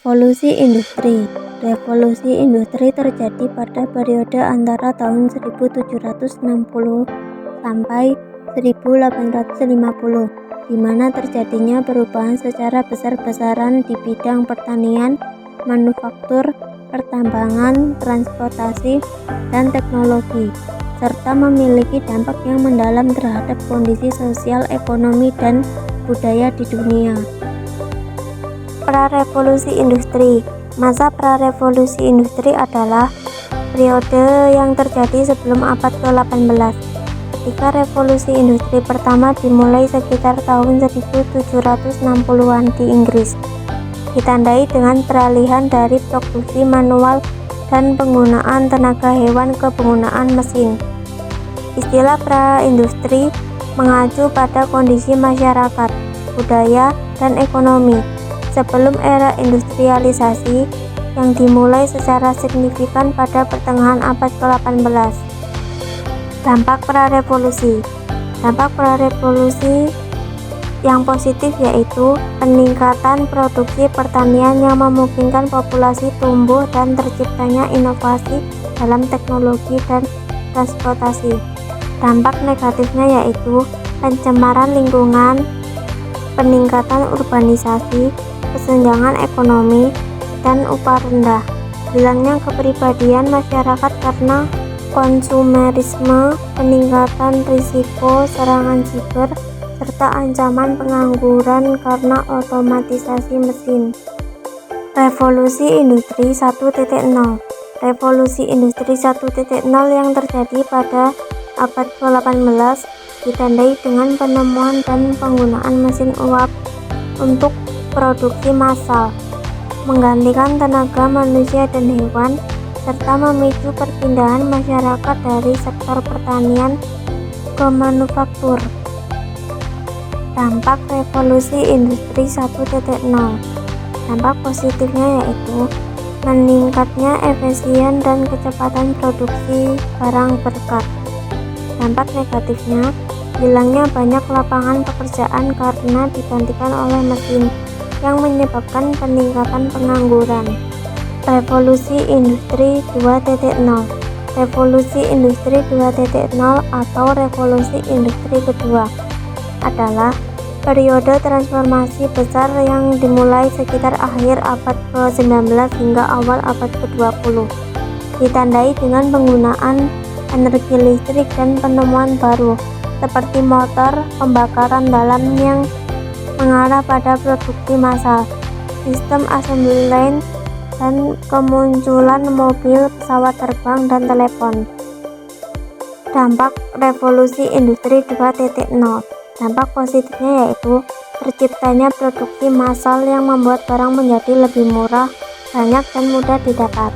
Revolusi Industri. Revolusi industri terjadi pada periode antara tahun 1760 sampai 1850, di mana terjadinya perubahan secara besar-besaran di bidang pertanian, manufaktur, pertambangan, transportasi, dan teknologi, serta memiliki dampak yang mendalam terhadap kondisi sosial, ekonomi, dan budaya di dunia. Prarevolusi industri. Masa prarevolusi industri adalah periode yang terjadi sebelum abad ke-18, ketika revolusi industri pertama dimulai sekitar tahun 1760-an di Inggris, ditandai dengan peralihan dari produksi manual dan penggunaan tenaga hewan ke penggunaan mesin. Istilah pra-industri mengacu pada kondisi masyarakat, budaya, dan ekonomi sebelum era industrialisasi yang dimulai secara signifikan pada pertengahan abad ke-18. Dampak prarevolusi. Dampak prarevolusi yang positif yaitu peningkatan produksi pertanian yang memungkinkan populasi tumbuh dan terciptanya inovasi dalam teknologi dan transportasi. Dampak negatifnya yaitu pencemaran lingkungan, peningkatan urbanisasi, kesenjangan ekonomi, dan upah rendah, hilangnya kepribadian masyarakat karena konsumerisme, peningkatan risiko serangan siber, serta ancaman pengangguran karena otomatisasi mesin. Revolusi Industri 1.0. Revolusi Industri 1.0 yang terjadi pada abad ke-18 ditandai dengan penemuan dan penggunaan mesin uap untuk produksi massal, menggantikan tenaga manusia dan hewan, serta memicu perpindahan masyarakat dari sektor pertanian ke manufaktur. Dampak revolusi industri 1.0. Dampak positifnya yaitu meningkatnya efisien dan kecepatan produksi barang berkat. Dampak negatifnya hilangnya banyak lapangan pekerjaan karena digantikan oleh mesin, yang menyebabkan peningkatan pengangguran. Revolusi Industri 2.0. Revolusi Industri 2.0 atau Revolusi Industri kedua adalah periode transformasi besar yang dimulai sekitar akhir abad ke-19 hingga awal abad ke-20, ditandai dengan penggunaan energi listrik dan penemuan baru seperti motor pembakaran dalam yang mengarah pada produksi massal, sistem assembly line, dan kemunculan mobil, pesawat terbang, dan telepon. Dampak revolusi industri 2.0. Dampak positifnya yaitu terciptanya produksi massal yang membuat barang menjadi lebih murah, banyak, dan mudah didapat.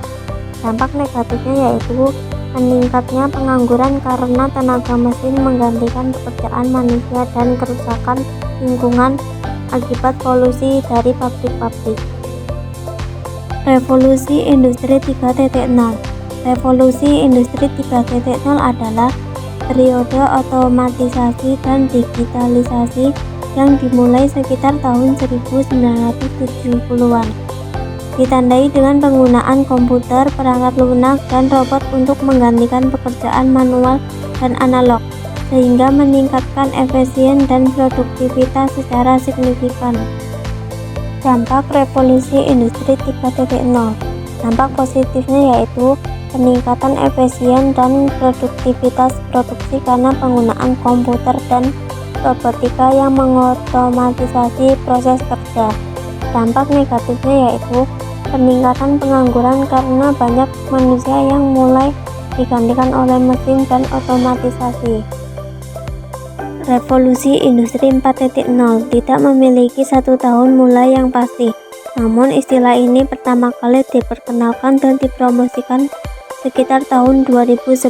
Dampak negatifnya yaitu meningkatnya pengangguran karena tenaga mesin menggantikan pekerjaan manusia dan kerusakan lingkungan akibat polusi dari pabrik-pabrik. Revolusi Industri 3.0. Revolusi Industri 3.0 adalah periode otomatisasi dan digitalisasi yang dimulai sekitar tahun 1970-an. Ditandai dengan penggunaan komputer, perangkat lunak, dan robot untuk menggantikan pekerjaan manual dan analog, sehingga meningkatkan efisien dan produktivitas secara signifikan. Dampak revolusi industri 3.0. Dampak positifnya yaitu peningkatan efisien dan produktivitas produksi karena penggunaan komputer dan robotika yang mengotomatisasi proses kerja. Dampak negatifnya yaitu peningkatan pengangguran karena banyak manusia yang mulai digantikan oleh mesin dan otomatisasi. Revolusi Industri 4.0 tidak memiliki satu tahun mulai yang pasti, namun istilah ini pertama kali diperkenalkan dan dipromosikan sekitar tahun 2011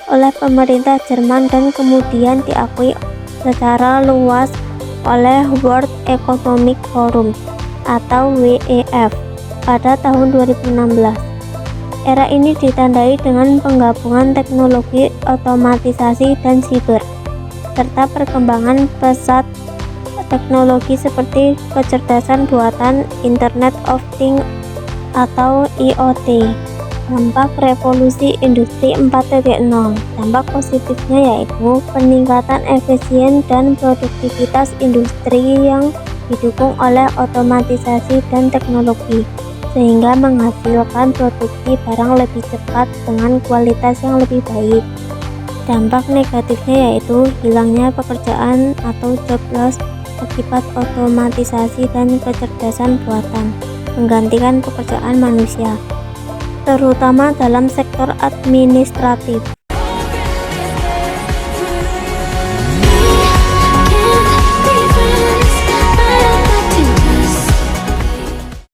oleh pemerintah Jerman dan kemudian diakui secara luas oleh World Economic Forum atau WEF pada tahun 2016. Era ini ditandai dengan penggabungan teknologi otomatisasi dan siber, serta perkembangan pesat teknologi seperti kecerdasan buatan, Internet of Things atau IoT. Dampak revolusi industri 4.0. Dampak positifnya yaitu peningkatan efisien dan produktivitas industri yang didukung oleh otomatisasi dan teknologi, sehingga menghasilkan produksi barang lebih cepat dengan kualitas yang lebih baik. Dampak negatifnya yaitu hilangnya pekerjaan atau job loss akibat otomatisasi dan kecerdasan buatan menggantikan pekerjaan manusia, terutama dalam sektor administratif.